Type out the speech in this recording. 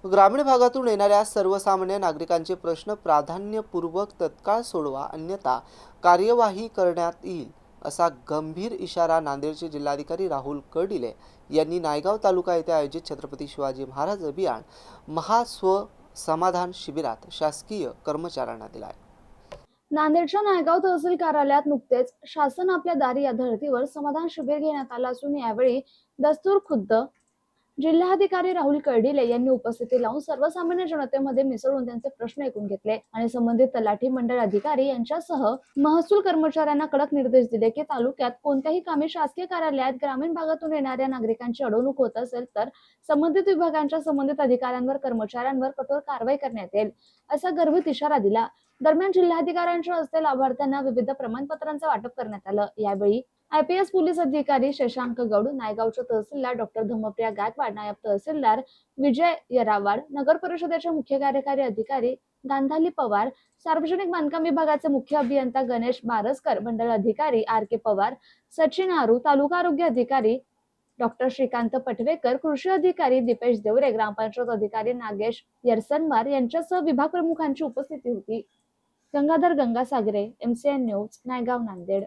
ग्रामीण भागातून येणाऱ्या सर्वसामान्य नागरिकांचे प्रश्न प्राधान्यपूर्वक तत्काळ सोडवा, अन्यथा कार्यवाही करण्यात येईल, असा गंभीर इशारा नांदेडचे जिल्हाधिकारी राहुल कर्डिले यांनी नायगाव तालुका येथे आयोजित छत्रपती शिवाजी महाराज अभियान महास्व समाधान शिबिरात शासकीय कर्मचाऱ्यांना दिला आहे। नांदेडच्या नायगाव तहसील कार्यालयात नुकतेच शासन आपल्या दारी या धर्तीवर समाधान शिबिर घेण्यात आलं असून यावेळी दस्तूर खुद्द जिल्हाधिकारी राहुल कर्डिले यांनी उपस्थिती लावून सर्वसामान्य जनतेमध्ये मिसळून त्यांचे प्रश्न ऐकून घेतले आणि संबंधित तलाठी मंडळ अधिकारी यांच्यासह महसूल कर्मचाऱ्यांना कडक निर्देश दिले की तालुक्यात कोणत्याही कामे शासकीय कार्यालयात ग्रामीण भागातून येणाऱ्या नागरिकांची अडवणूक होत असेल तर संबंधित विभागांच्या संबंधित अधिकाऱ्यांवर कर्मचाऱ्यांवर कठोर कारवाई करण्यात येईल, असा गर्भित इशारा दिला। दरम्यान जिल्हाधिकाऱ्यांच्या हस्ते लाभार्थ्यांना विविध प्रमाणपत्रांचे वाटप करण्यात आलं। यावेळी IPS पोलीस अधिकारी शशांक गौड, नायगावचे तहसीलदार डॉक्टर धम्मप्रिया गायकवाड, नायब तहसीलदार विजय यरावाड, नगर परिषदेचे मुख्य कार्यकारी अधिकारी गांधाली पवार, सार्वजनिक बांधकाम विभागाचे मुख्य अभियंता गणेश बारसकर, मंडळ अधिकारी RK पवार, सचिन आरू, तालुका आरोग्य अधिकारी डॉक्टर श्रीकांत पटवेकर, कृषी अधिकारी दीपेश देवरे, ग्रामपंचायत अधिकारी नागेश यरसनवार यांच्यासह विभाग प्रमुखांची उपस्थिती होती। Gangadhar Gangasagare, MCN news, Naigaon, Nanded.